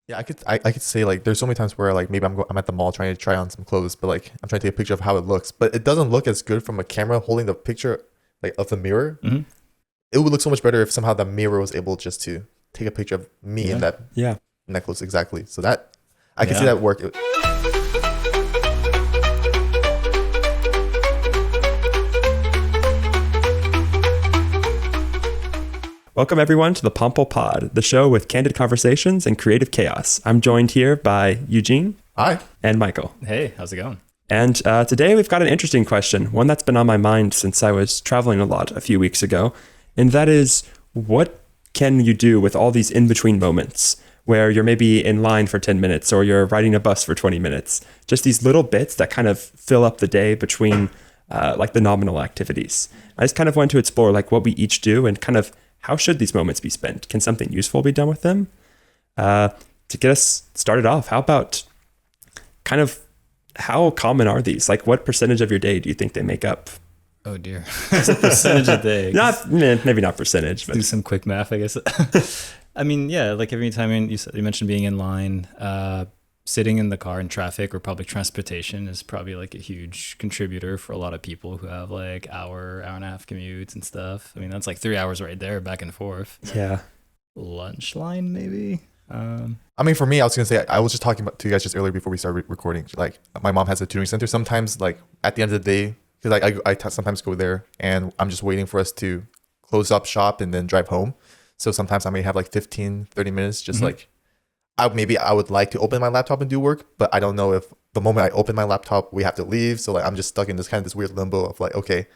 Yeah, I could say like there's so many times where like maybe I'm at the mall trying to try on some clothes, but like I'm trying to take a picture of how it looks, but it doesn't look as good from a camera holding the picture like of the mirror. Mhm. It would look so much better if somehow the mirror was able just to take a picture of me in that Yeah. clothes exactly. So that I can see Yeah. that work. Welcome everyone to the Pample Pod, the show with candid conversations and creative chaos. I'm joined here by Eugene Hi. and Michael. Hey, how's it going? And today we've got an interesting question, one that's been on my mind since I was traveling a lot a few weeks ago. And that is, what can you do with all these in-between moments where you're maybe in line for 10 minutes or you're riding a bus for 20 minutes? Just these little bits that kind of fill up the day between like the nominal activities. I just kind of wanted to explore like what we each do and kind of how should these moments be spent? Can something useful be done with them? To get us started off, how about kind of how common are these? Like what percentage of your day do you think they make up? Oh dear. It's a percentage a day. Maybe not percentage, but Do some quick math, I guess. I mean, yeah, like every time you mentioned being in line, sitting in the car in traffic or public transportation is probably like a huge contributor for a lot of people who have like hour and a half commutes and stuff. I mean, that's like 3 hours right there back and forth. yeah. Lunch line, maybe. I mean, for me, I was gonna say I was just talking about to you guys just earlier before we started recording. Like, my mom has a tutoring center. Sometimes, like at the end of the day, because like I sometimes go there and I'm just waiting for us to close up shop and then drive home. So sometimes I may have like 15, 30 minutes, just like I would like to open my laptop and do work, but I don't know if the moment I open my laptop we have to leave. So like I'm just stuck in this kind of this weird limbo of like, okay,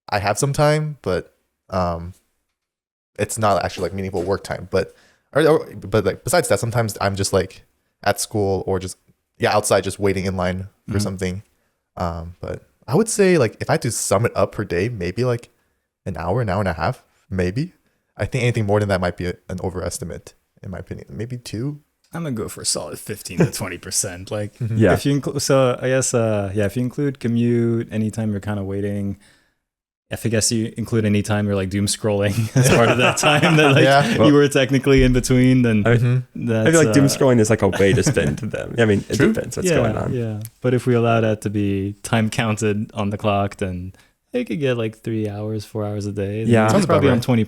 I have some time, but it's not actually like meaningful work time. But like besides that, sometimes I'm just like at school or just outside just waiting in line for something. But I would say like if I had to sum it up per day, maybe like an hour and a half, maybe. I think anything more than that might be an overestimate in my opinion. Maybe 2. I'm gonna go for a solid 15 to 20%. Like, Yeah. if you include, so I guess, if you include commute, anytime you're kind of waiting, if I guess you include any time you're like doom scrolling as part of that time that like you were technically in between, then I that's, feel like doom scrolling is like a way to spend them. I mean, it depends what's going on. Yeah, but if we allow that to be time counted on the clock, then it could get like 3 hours, 4 hours a day. Yeah. It's Sounds probably about on right.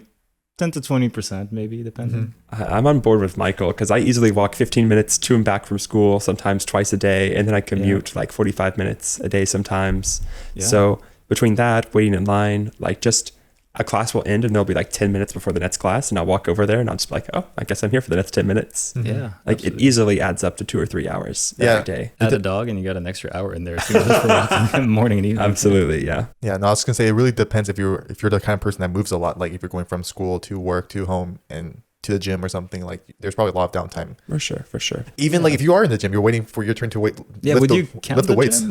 10 to 20%, maybe, depending. I'm on board with Michael because I easily walk 15 minutes to and back from school, sometimes twice a day, and then I commute like 45 minutes a day sometimes. Yeah. So between that, waiting in line, like just a class will end and there'll be like 10 minutes before the next class, and I'll walk over there and I'll just be like, oh, I guess I'm here for the next 10 minutes. Yeah. Like absolutely. it easily adds up to 2 or 3 hours every day. Add a dog and you got an extra hour in there too for walking in the morning and evening. Absolutely, yeah. Yeah, no, I was gonna say it really depends if you're the kind of person that moves a lot. Like if you're going from school to work to home and to the gym or something, like there's probably a lot of downtime. For sure. Even like if you are in the gym, you're waiting for your turn to lift the weights.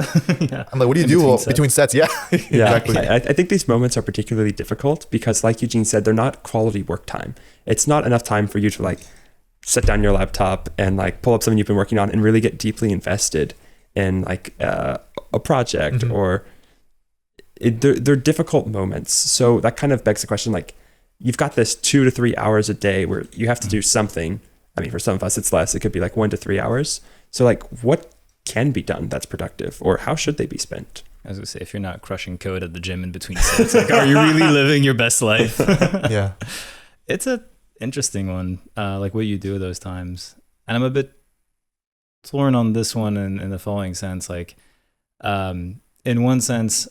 Yeah. I'm like, what do you do between sets? Yeah, Yeah, exactly. I think these moments are particularly difficult because, like Eugene said, they're not quality work time. It's not enough time for you to like sit down your laptop and like pull up something you've been working on and really get deeply invested in like a project or they're difficult moments. So that kind of begs the question, like you've got this 2 to 3 hours a day where you have to do something. I mean, for some of us, it's less. It could be like 1 to 3 hours. So like what can be done that's productive or how should they be spent? I was gonna say, if you're not crushing code at the gym in between sets, like, are you really living your best life? Yeah. It's a interesting one, like what you do at those times. And I'm a bit torn on this one in the following sense. Like, in one sense,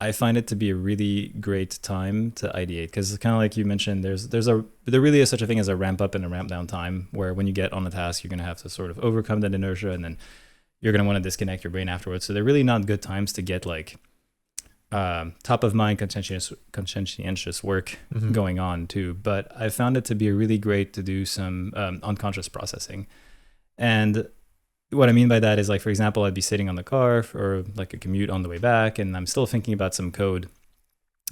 I find it to be a really great time to ideate because kind of like you mentioned, there really is such a thing as a ramp up and a ramp down time where when you get on a task, you're going to have to sort of overcome that inertia and then you're going to want to disconnect your brain afterwards. So they're really not good times to get like top of mind conscientious work going on too. But I found it to be really great to do some unconscious processing. And what I mean by that is, like, for example, I'd be sitting on the car for like a commute on the way back and I'm still thinking about some code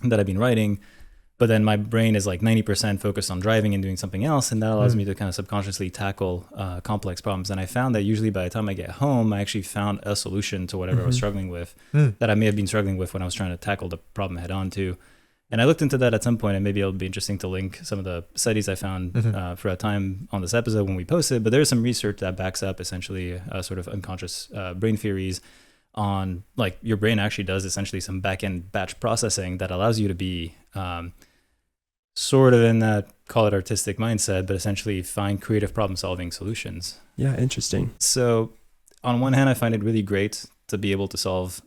that I've been writing, but then my brain is like 90% focused on driving and doing something else. And that allows me to kind of subconsciously tackle complex problems. And I found that usually by the time I get home, I actually found a solution to whatever I was struggling with that I may have been struggling with when I was trying to tackle the problem head on to. And I looked into that at some point, and maybe it'll be interesting to link some of the studies I found for a time on this episode when we post it. But there's some research that backs up essentially sort of unconscious brain theories on like your brain actually does essentially some back-end batch processing that allows you to be sort of in that, call it artistic mindset, but essentially find creative problem-solving solutions. Yeah, interesting. So on one hand, I find it really great to be able to solve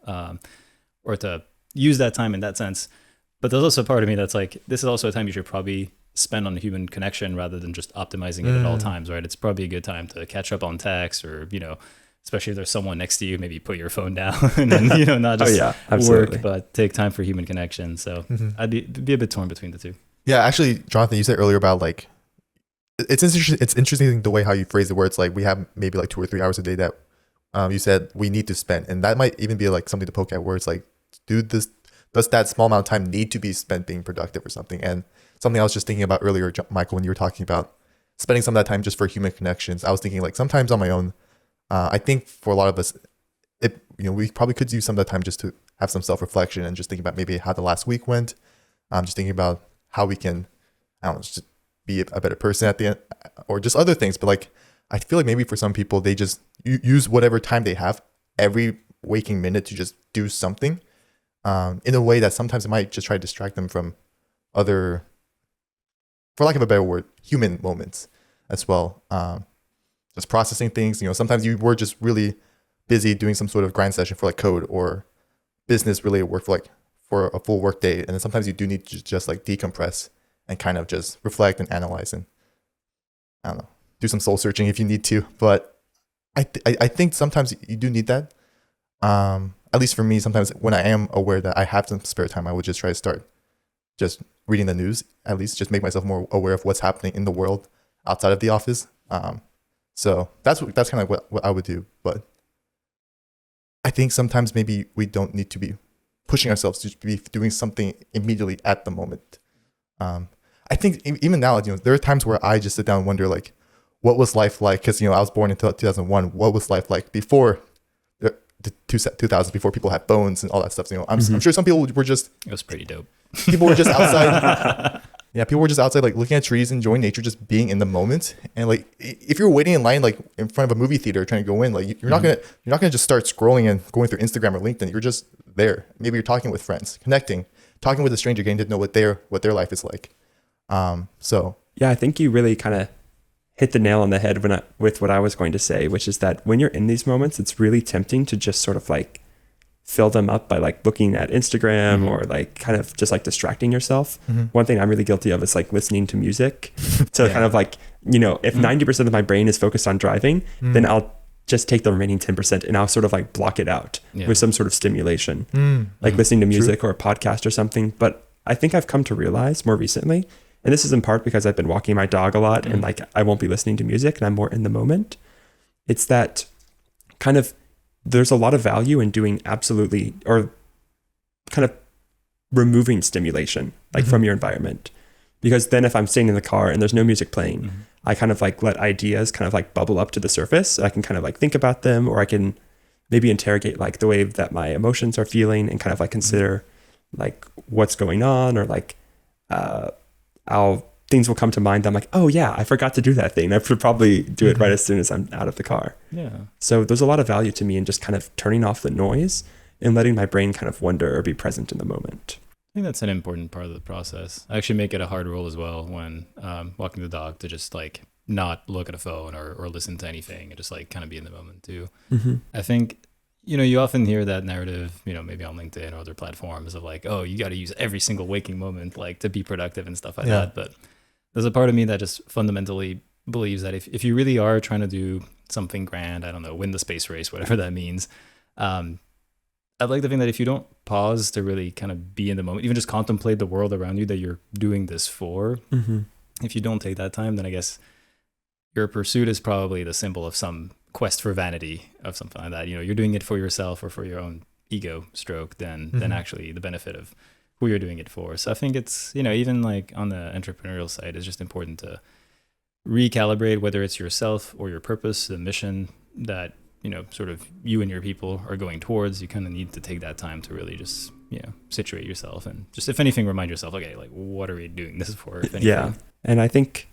or to use that time in that sense. But there's also a part of me that's like, this is also a time you should probably spend on a human connection rather than just optimizing it at all times, right? It's probably a good time to catch up on text or, especially if there's someone next to you, maybe put your phone down and then, not just work, but take time for human connection. So I'd be a bit torn between the two. Yeah, actually, Jonathan, you said earlier about like, it's interesting the way how you phrase it, where it's like we have maybe like 2 or 3 hours a day that you said we need to spend. And that might even be like something to poke at, where it's like, does that small amount of time need to be spent being productive or something? And something I was just thinking about earlier, Michael, when you were talking about spending some of that time just for human connections, I was thinking like sometimes on my own, I think for a lot of us, we probably could use some of that time just to have some self-reflection and just thinking about maybe how the last week went. Just thinking about how we can, I don't know, just be a better person at the end, or just other things. But like, I feel like maybe for some people, they just use whatever time they have every waking minute to just do something in a way that sometimes it might just try to distract them from other, for lack of a better word, human moments as well. Just processing things. Sometimes you were just really busy doing some sort of grind session for like code or business related work for a full work day. And then sometimes you do need to just like decompress and kind of just reflect and analyze and, I don't know, do some soul searching if you need to. But I think sometimes you do need that. At least for me, sometimes when I am aware that I have some spare time, I would just try to start just reading the news, at least just make myself more aware of what's happening in the world outside of the office. So that's kind of what I would do. But I think sometimes maybe we don't need to be pushing ourselves to be doing something immediately at the moment. I think even now, there are times where I just sit down and wonder, like, what was life like? Because, I was born in 2001. What was life like before the 2000s, before people had phones and all that stuff? I'm sure some people were just... It was pretty dope. People were just outside. Yeah, people were just outside, like, looking at trees, enjoying nature, just being in the moment. And, like, if you're waiting in line, like, in front of a movie theater trying to go in, like, you're not gonna just start scrolling and going through Instagram or LinkedIn. You're just there. Maybe you're talking with friends, connecting, talking with a stranger, getting to know what their life is like. So yeah, I think you really kind of hit the nail on the head with what I was going to say, which is that when you're in these moments, it's really tempting to just sort of like fill them up by like looking at Instagram or like kind of just like distracting yourself. One thing I'm really guilty of is like listening to music to kind of like, if 90% of my brain is focused on driving, then I'll just take the remaining 10% and I'll sort of like block it out with some sort of stimulation, like listening to music or a podcast or something. But I think I've come to realize more recently, and this is in part because I've been walking my dog a lot and like I won't be listening to music and I'm more in the moment. It's that kind of, there's a lot of value in doing absolutely, or kind of removing stimulation like from your environment. Because then if I'm sitting in the car and there's no music playing, I kind of like let ideas kind of like bubble up to the surface. I can kind of like think about them, or I can maybe interrogate like the way that my emotions are feeling and kind of like consider like what's going on, or like things will come to mind that I'm like, oh yeah, I forgot to do that thing. I should probably do it right as soon as I'm out of the car. Yeah. So there's a lot of value to me in just kind of turning off the noise and letting my brain kind of wonder or be present in the moment. I think that's an important part of the process. I actually make it a hard rule as well when walking the dog to just like not look at a phone or listen to anything and just like kind of be in the moment too. I think, you often hear that narrative, maybe on LinkedIn or other platforms of like, oh, you got to use every single waking moment like to be productive and stuff like that. But there's a part of me that just fundamentally believes that if you really are trying to do something grand, I don't know, win the space race, whatever that means, I'd like to think that if you don't pause to really kind of be in the moment, even just contemplate the world around you that you're doing this for, if you don't take that time, then I guess your pursuit is probably the symbol of some quest for vanity of something like that. You're doing it for yourself or for your own ego stroke than actually the benefit of who you're doing it for. So I think it's, even like on the entrepreneurial side, it's just important to recalibrate whether it's yourself or your purpose, the mission that sort of you and your people are going towards, you kind of need to take that time to really just, situate yourself and just, if anything, remind yourself, okay, like, what are we doing this for? If anything? Yeah. And I think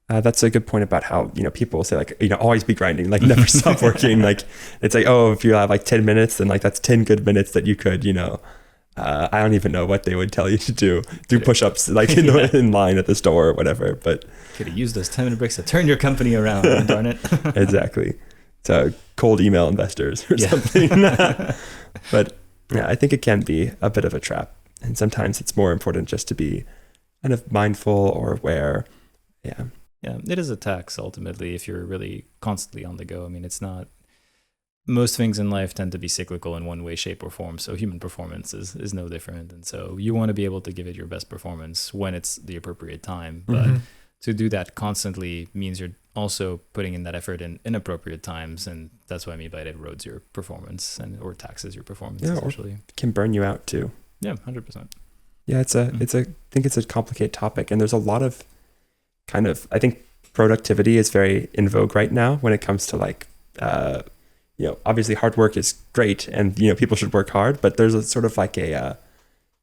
that's a good point about how, people say like, always be grinding, like never stop working. Like it's like, oh, if you have like 10 minutes, then like that's 10 good minutes that you could, I don't even know what they would tell you to do push-ups like in line at the store or whatever, but could have used those 10-minute breaks to turn your company around. Darn it. Exactly. To cold email investors or something. But yeah, I think it can be a bit of a trap, and sometimes it's more important just to be kind of mindful or aware. Yeah, it is a tax ultimately if you're really constantly on the go. I mean, it's not, most things in life tend to be cyclical in one way, shape, or form. So human performance is no different. And so you want to be able to give it your best performance when it's the appropriate time. But to do that constantly means you're also putting in that effort in inappropriate times. And that's what I mean by it erodes your performance or taxes your performance, essentially. Or can burn you out too. Yeah, 100%. Yeah, I think it's a complicated topic. And there's a lot of I think productivity is very in vogue right now when it comes to like, obviously hard work is great and, people should work hard, but there's a sort of like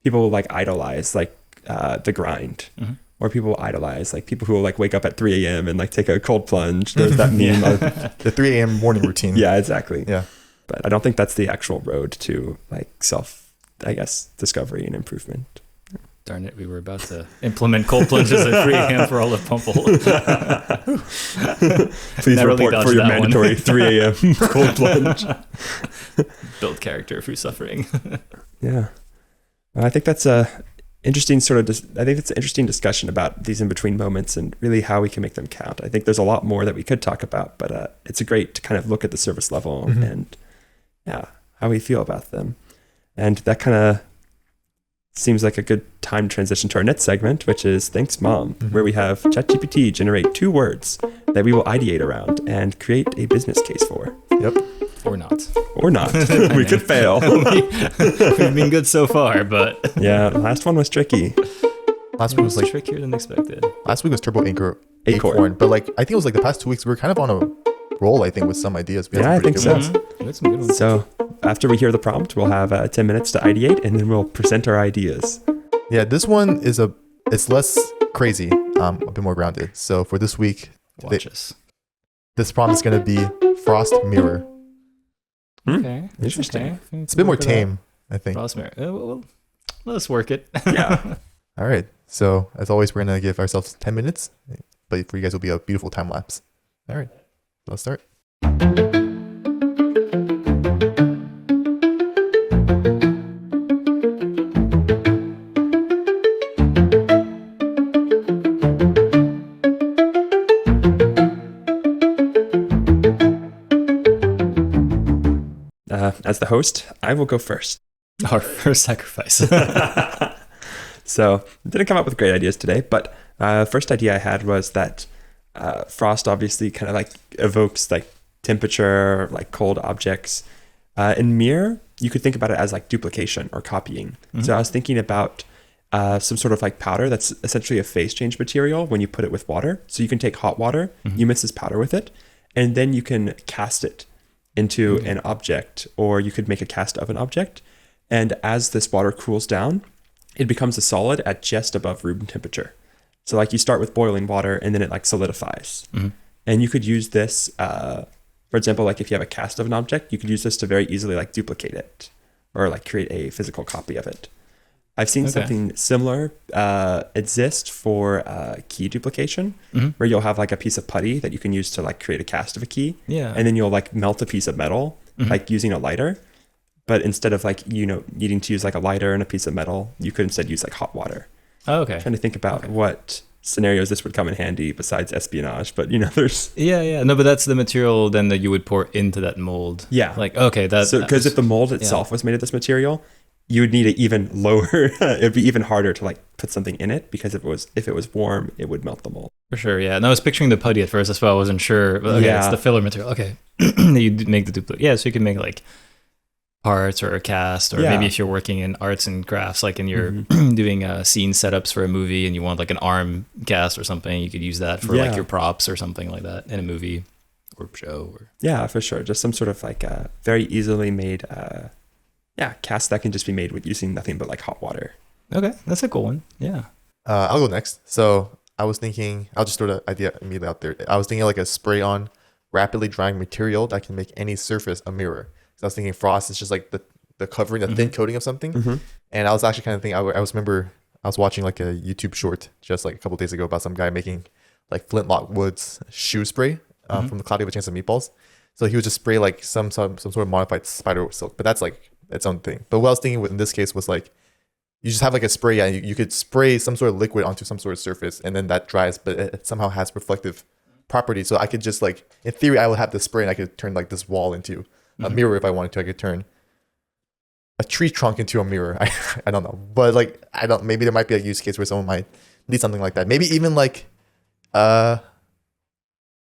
people like idolize like the grind, or people idolize like people who will like wake up at 3 a.m. and like take a cold plunge. There's that meme of the 3 a.m. morning routine. Yeah, exactly. Yeah. But I don't think that's the actual road to like discovery and improvement. Darn it, we were about to implement cold plunges at 3 a.m. for all of Pample. Please report for your mandatory 3 a.m. cold plunge. Build character through suffering. Yeah. Well, I think that's a interesting interesting discussion about these in-between moments and really how we can make them count. I think there's a lot more that we could talk about, but it's a great to kind of look at the service level and how we feel about them. And that kind of seems like a good time to transition to our next segment, which is Thanks Mom, where we have ChatGPT generate 2 words that we will ideate around and create a business case for. Yep. Or not. Or not. We could fail. We've been good so far, but... Yeah, the last one was tricky. Last week was like trickier than expected. Last week was Turbo Acorn, but like I think it was like the past 2 weeks we were kind of on a roll. I think with some ideas. I think so. That's some good ones. So after we hear the prompt, we'll have 10 minutes to ideate, and then we'll present our ideas. Yeah, this one it's less crazy, a bit more grounded. So for this week, Watch us. This prompt is going to be frost mirror. Okay. Interesting. Okay. It's a bit more tame, I think. Frost mirror. Well, let's work it. Yeah. All right. So as always, we're going to give ourselves 10 minutes, but for you guys, it'll be a beautiful time lapse. All right. Let's start. As the host, I will go first. Our first sacrifice. So didn't come up with great ideas today, but first idea I had was that frost obviously kind of like evokes like temperature, like cold objects. In mirror, you could think about it as like duplication or copying. So I was thinking about some sort of like powder that's essentially a phase change material when you put it with water. So you can take hot water, you mix this powder with it, and then you can cast it into an object, or you could make a cast of an object. And as this water cools down, it becomes a solid at just above room temperature. So like you start with boiling water and then it like solidifies. And you could use this, for example, like if you have a cast of an object, you could use this to very easily like duplicate it or like create a physical copy of it. I've seen something similar exist for key duplication, where you'll have like a piece of putty that you can use to like create a cast of a key. Yeah. And then you'll like melt a piece of metal, like using a lighter. But instead of like, needing to use like a lighter and a piece of metal, you could instead use like hot water. Oh, okay. Trying to think about what scenarios this would come in handy besides espionage, but there's... Yeah. No, but that's the material then that you would pour into that mold. Yeah. Like, okay, that's... So, because if the mold itself was made of this material, you would need it even lower. It'd be even harder to like put something in it, because if it was warm, it would melt the mold. For sure, yeah. And I was picturing the putty at first as well. I wasn't sure. But okay, it's the filler material. Okay. You make the duplicate. Yeah, so you can make like parts or a cast, or maybe if you're working in arts and crafts, like and you're doing scene setups for a movie and you want like an arm cast or something, you could use that for like your props or something like that in a movie. or show. Or Yeah, for sure. Just some sort of like a very easily made, cast that can just be made with using nothing but like hot water. okay, that's a cool one. Yeah. I'll go next. So I was thinking, I'll just throw the idea immediately out there. I was thinking like a spray-on, rapidly drying material that can make any surface a mirror. So I was thinking frost is just like the covering, the thin coating of something. Mm-hmm. And I was actually kind of thinking, I was watching like a YouTube short just like a couple days ago about some guy making like Flintlock Woods shoe spray from the Cloudy with a Chance of Meatballs. So he would just spray like some sort of modified spider silk, but that's like its own thing. But what I was thinking in this case was like, you just have like a spray, and you could spray some sort of liquid onto some sort of surface, and then that dries, but it somehow has reflective properties. So I could just like, in theory, I would have this spray, and I could turn like this wall into a mirror if I wanted to. I could turn a tree trunk into a mirror. I don't know, but like maybe there might be a use case where someone might need something like that. Maybe even like I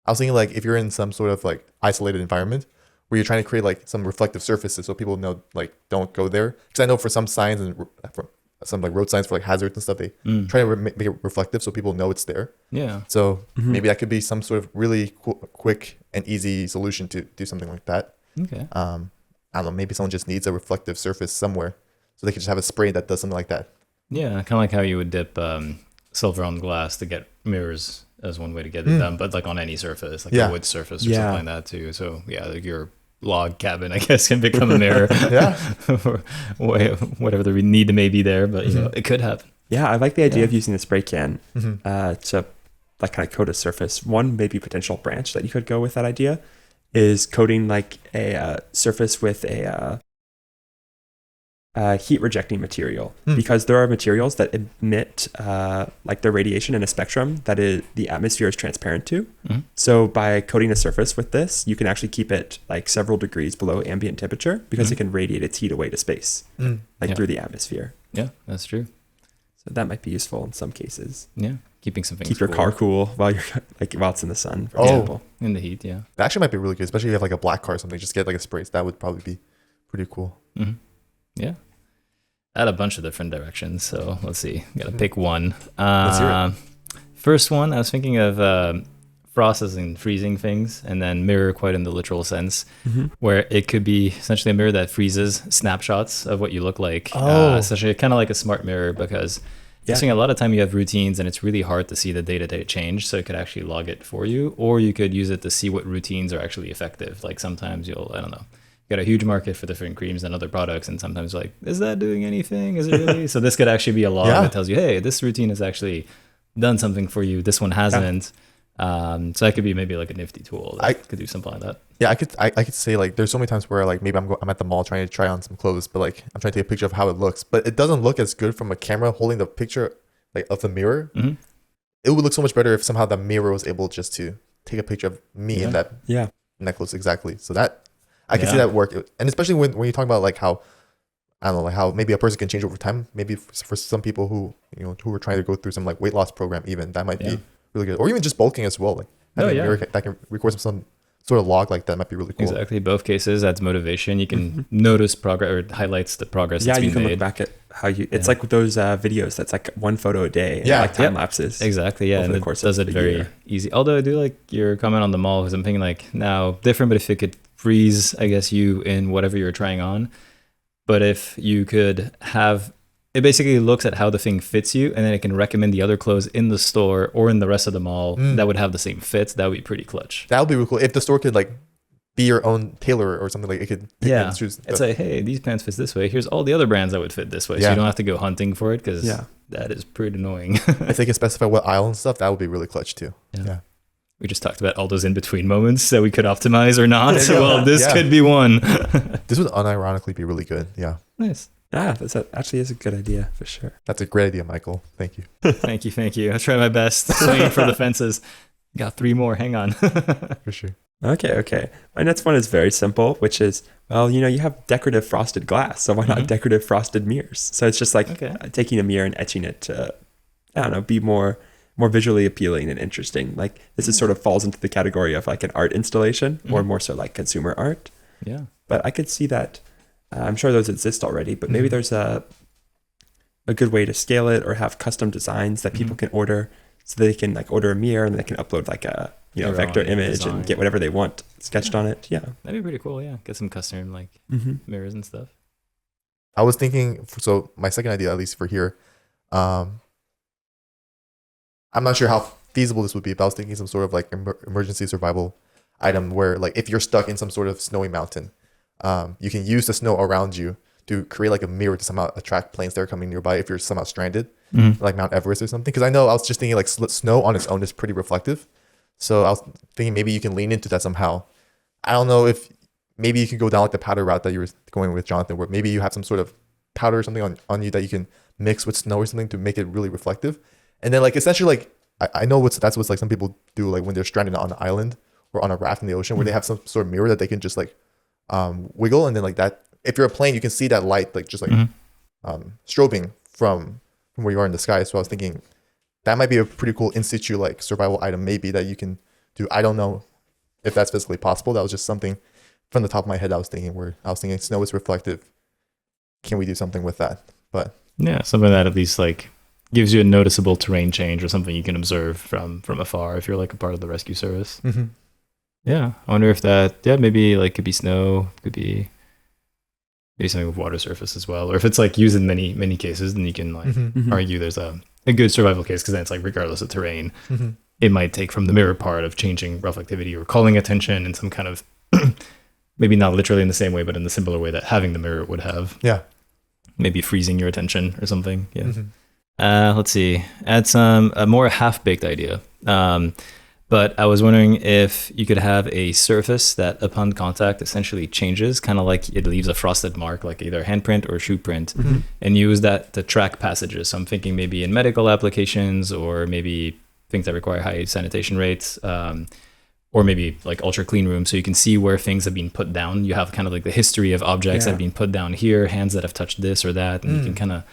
was thinking like if you're in some sort of like isolated environment where you're trying to create like some reflective surfaces so people know like don't go there, because I know for some signs and for some like road signs for like hazards and stuff, they try to make it reflective so people know it's there. Yeah. So maybe that could be some sort of really quick and easy solution to do something like that. Okay. I don't know, maybe someone just needs a reflective surface somewhere, so they could just have a spray that does something like that. Yeah, kind of like how you would dip silver on glass to get mirrors as one way to get it done, but like on any surface, like a wood surface or something like that too. So yeah, like your log cabin, I guess, can become a mirror. Or whatever the need may be there, but you know, it could happen. Yeah, I like the idea of using the spray can to like kind of coat a surface. One maybe potential branch that you could go with that idea is coating like a surface with a heat rejecting material, because there are materials that emit like their radiation in a spectrum that the atmosphere is transparent to. So by coating a surface with this, you can actually keep it like several degrees below ambient temperature, because it can radiate its heat away to space, through the atmosphere. Yeah, that's true. So that might be useful in some cases. Yeah, keeping something keep your car cool while you're while it's in the sun, for example. In the heat. Yeah, that actually might be really good, especially if you have like a black car or something. Just get like a spray. That would probably be pretty cool. Yeah, I had a bunch of different directions, so let's see. Gotta pick one. Let's hear it. First one, I was thinking of frost as in freezing things, and then mirror quite in the literal sense, where it could be essentially a mirror that freezes snapshots of what you look like. Essentially kind of like a smart mirror, because I think a lot of time you have routines and it's really hard to see the day-to-day change, so it could actually log it for you, or you could use it to see what routines are actually effective. Like sometimes you'll, I don't know, got a huge market for different creams and other products, and sometimes like, is that doing anything? Is it really? So this could actually be a log that tells you, hey, this routine has actually done something for you, this one hasn't. So that could be maybe like a nifty tool that could do something like that. Yeah, I could say like there's so many times where like maybe I'm at the mall trying to try on some clothes, but like I'm trying to take a picture of how it looks, but it doesn't look as good from a camera holding the picture like of the mirror. It would look so much better if somehow the mirror was able just to take a picture of me in that clothes exactly. So that I can see that work, and especially when you talk about like how, I don't know, like how maybe a person can change over time. Maybe for some people who who are trying to go through some like weight loss program, even that might be really good, or even just bulking as well. Like having a mirror that can record some sort of log like that might be really cool. Exactly, both cases adds motivation. You can notice progress, or highlights the progress. Yeah, that's you been can made. look back at how you. It's like those videos that's like one photo a day. And like time lapses. Exactly. Yeah, and it does it very easy. Although I do like your comment on the mall, because I'm thinking like now different, but if it could freeze, I guess, you in whatever you're trying on. But if you could have, it basically looks at how the thing fits you, and then it can recommend the other clothes in the store or in the rest of the mall that would have the same fit. That would be pretty clutch. That would be really cool if the store could like be your own tailor or something. Like it could it's like, hey, these pants fit this way, here's all the other brands that would fit this way, so you don't have to go hunting for it, because that is pretty annoying. If they can specify what aisle and stuff, that would be really clutch too. We just talked about all those in-between moments that we could optimize or not. Well, this could be one. This would unironically be really good. Yeah. Nice. That actually is a good idea for sure. That's a great idea, Michael. Thank you. Thank you. I'll try my best. Swinging for the fences. Got 3 more. Hang on. For sure. Okay. My next one is very simple, which is, well, you have decorative frosted glass, so why not decorative frosted mirrors? So it's just like taking a mirror and etching it to, I don't know, be more visually appealing and interesting. Like this is sort of falls into the category of like an art installation, or more so like consumer art. Yeah. But I could see that. I'm sure those exist already, but maybe there's a good way to scale it, or have custom designs that people can order, so they can like order a mirror and they can upload like a Their vector own image design. and get whatever they want sketched on it. Yeah. That'd be pretty cool. Yeah, get some custom like mirrors and stuff. I was thinking, so my second idea, at least for here, I'm not sure how feasible this would be, but I was thinking some sort of like emergency survival item where, like, if you're stuck in some sort of snowy mountain, you can use the snow around you to create like a mirror to somehow attract planes that are coming nearby if you're somehow stranded, like Mount Everest or something. Because I know I was just thinking like snow on its own is pretty reflective. So I was thinking maybe you can lean into that somehow. I don't know if maybe you can go down like the powder route that you were going with, Jonathan, where maybe you have some sort of powder or something on you that you can mix with snow or something to make it really reflective. And then like essentially like I know that's what like some people do like when they're stranded on an island or on a raft in the ocean where they have some sort of mirror that they can just like wiggle, and then like that if you're a plane you can see that light like just like strobing from where you are in the sky. So I was thinking that might be a pretty cool in situ like survival item maybe that you can do. I don't know if that's physically possible. That was just something from the top of my head I was thinking snow is reflective. Can we do something with that? But yeah, something that at least like gives you a noticeable terrain change or something you can observe from afar if you're like a part of the rescue service. Yeah, I wonder if that maybe like could be snow, could be maybe something with water surface as well, or if it's like used in many cases, then you can like argue there's a good survival case, because then it's like regardless of terrain, it might take from the mirror part of changing reflectivity or calling attention in some kind of maybe not literally in the same way, but in the similar way that having the mirror would have. Yeah. Maybe freezing your attention or something. Yeah. Let's see. Add a more half-baked idea. But I was wondering if you could have a surface that upon contact essentially changes, kind of like it leaves a frosted mark, like either a handprint or a shoe print, and use that to track passages. So I'm thinking maybe in medical applications, or maybe things that require high sanitation rates, or maybe like ultra clean rooms, so you can see where things have been put down. You have kind of like the history of objects that have been put down here, hands that have touched this or that, and you can kind of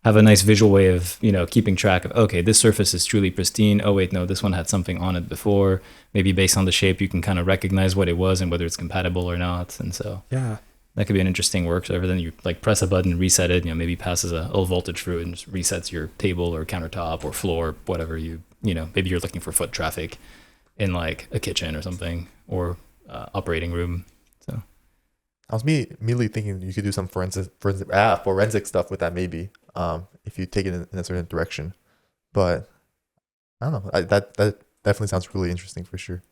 have a nice visual way of, keeping track of, okay, this surface is truly pristine. Oh wait, no, this one had something on it before. Maybe based on the shape, you can kind of recognize what it was and whether it's compatible or not. And so that could be an interesting work. So then you like press a button, reset it, maybe passes a low voltage through it and just resets your table or countertop or floor, whatever maybe you're looking for foot traffic in like a kitchen or something, or operating room. So I was immediately thinking you could do some forensic stuff with that maybe, if you take it in a certain direction. But I don't know. That definitely sounds really interesting for sure.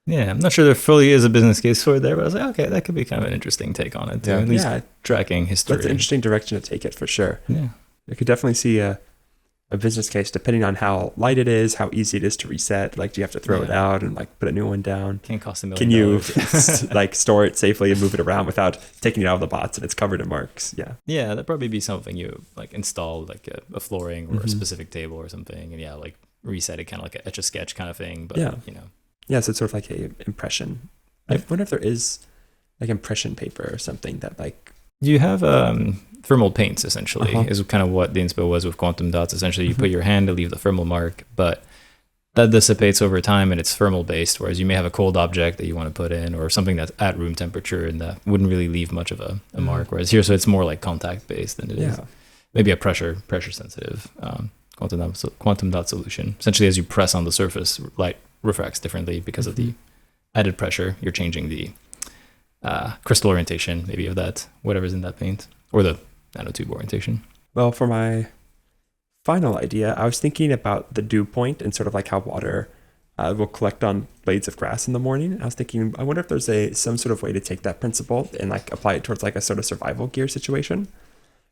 Yeah, I'm not sure there fully is a business case for it there, but I was like, okay, that could be kind of an interesting take on it too. At least tracking history. That's an interesting direction to take it for sure. Yeah, I could definitely see a business case depending on how light it is, how easy it is to reset. Like, do you have to throw it out and like put a new one down? Can't cost $1 million. Can you like store it safely and move it around without taking it out of the box and it's covered in marks? Yeah, that'd probably be something you like install, like a flooring or a specific table or something, and like reset it, kind of like a Etch-a-Sketch kind of thing. But so it's sort of like a impression. I wonder if there is like impression paper or something that like you have thermal paints essentially is kind of what the inspo was with quantum dots. Essentially you put your hand to leave the thermal mark, but that dissipates over time and it's thermal based, whereas you may have a cold object that you want to put in or something that's at room temperature and that wouldn't really leave much of a mark, whereas here, so it's more like contact based than it is maybe a pressure sensitive quantum dot solution. Essentially, as you press on the surface, light refracts differently because of the added pressure. You're changing the crystal orientation maybe of that, whatever's in that paint, or the nanotube orientation. Well, for my final idea, I was thinking about the dew point and sort of like how water will collect on blades of grass in the morning. I was thinking, I wonder if there's some sort of way to take that principle and like apply it towards like a sort of survival gear situation.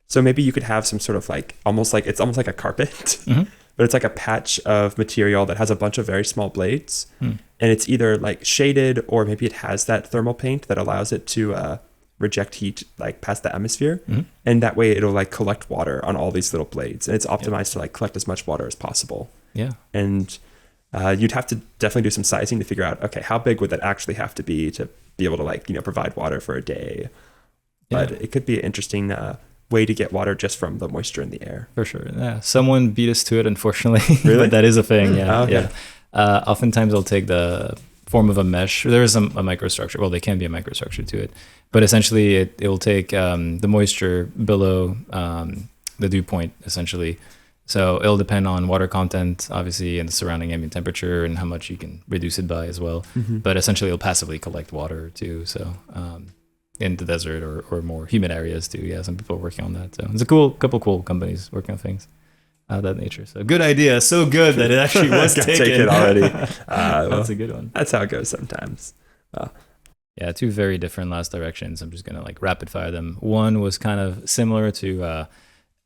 So maybe you could have some sort of like it's almost like a carpet, but it's like a patch of material that has a bunch of very small blades, and it's either like shaded or maybe it has that thermal paint that allows it to reject heat like past the atmosphere, and that way it'll like collect water on all these little blades, and it's optimized to like collect as much water as possible. And you'd have to definitely do some sizing to figure out, okay, how big would that actually have to be able to like provide water for a day. But it could be an interesting way to get water just from the moisture in the air. For sure. Yeah, someone beat us to it, unfortunately. Really? But that is a thing. Yeah. Okay. Oftentimes they'll take the form of a mesh. There is a microstructure. Well, they can be a microstructure to it, but essentially it will take the moisture below the dew point, essentially So it'll depend on water content, obviously, and the surrounding ambient temperature and how much you can reduce it by as well. But essentially, it'll passively collect water too. So in the desert or more humid areas too. Yeah, some people are working on that. So there's a couple cool companies working on things of that nature. So good idea. So good that it actually was taken. Take it already. That's a good one. That's how it goes sometimes. Yeah, two very different last directions. I'm just going to like rapid fire them. One was kind of similar to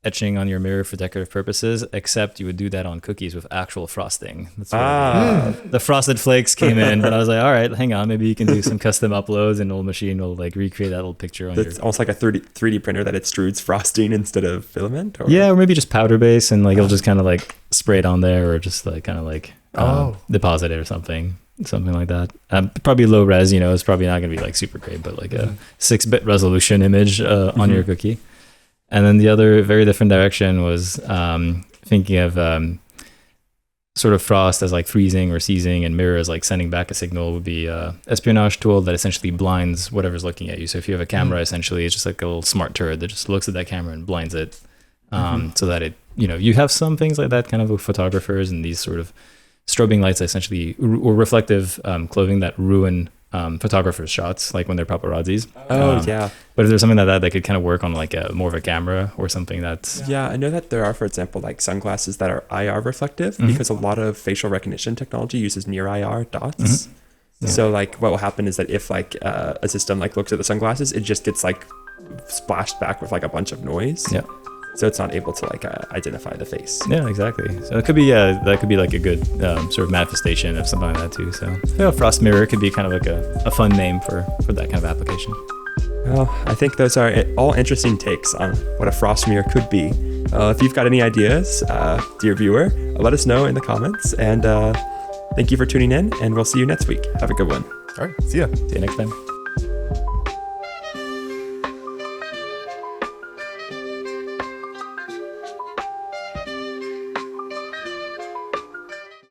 etching on your mirror for decorative purposes, except you would do that on cookies with actual frosting. That's where the frosted flakes came in. But I was like, all right, hang on. Maybe you can do some custom uploads and the old machine will like recreate that little picture on It's almost like a 3D printer that extrudes frosting instead of filament? Or? Yeah, or maybe just powder base and like it'll just kind of like spray it on there or just like kind of like deposit it or something like that. Probably low res, it's probably not going to be like super great, but like a 6-bit resolution image on your cookie. And then the other very different direction was thinking of sort of frost as like freezing or seizing and mirror as like sending back a signal would be a espionage tool that essentially blinds whatever's looking at you. So if you have a camera, essentially it's just like a little smart turret that just looks at that camera and blinds it so that it, you have some things like that kind of with photographers and these sort of strobing lights essentially or reflective clothing that ruin photographers' shots, like when they're paparazzis. Yeah. But if there's something like that could kind of work on like more of a camera or something that's... Yeah, I know that there are, for example, like sunglasses that are IR reflective because a lot of facial recognition technology uses near IR dots. So like what will happen is that if like a system like looks at the sunglasses, it just gets like splashed back with like a bunch of noise. Yeah. So it's not able to like identify the face. Yeah, exactly. So it could be that could be like a good sort of manifestation of something like that too. So frost mirror could be kind of like a fun name for that kind of application. Well, I think those are all interesting takes on what a frost mirror could be. If you've got any ideas, dear viewer, let us know in the comments. And thank you for tuning in, and we'll see you next week. Have a good one. All right, see ya. See you next time.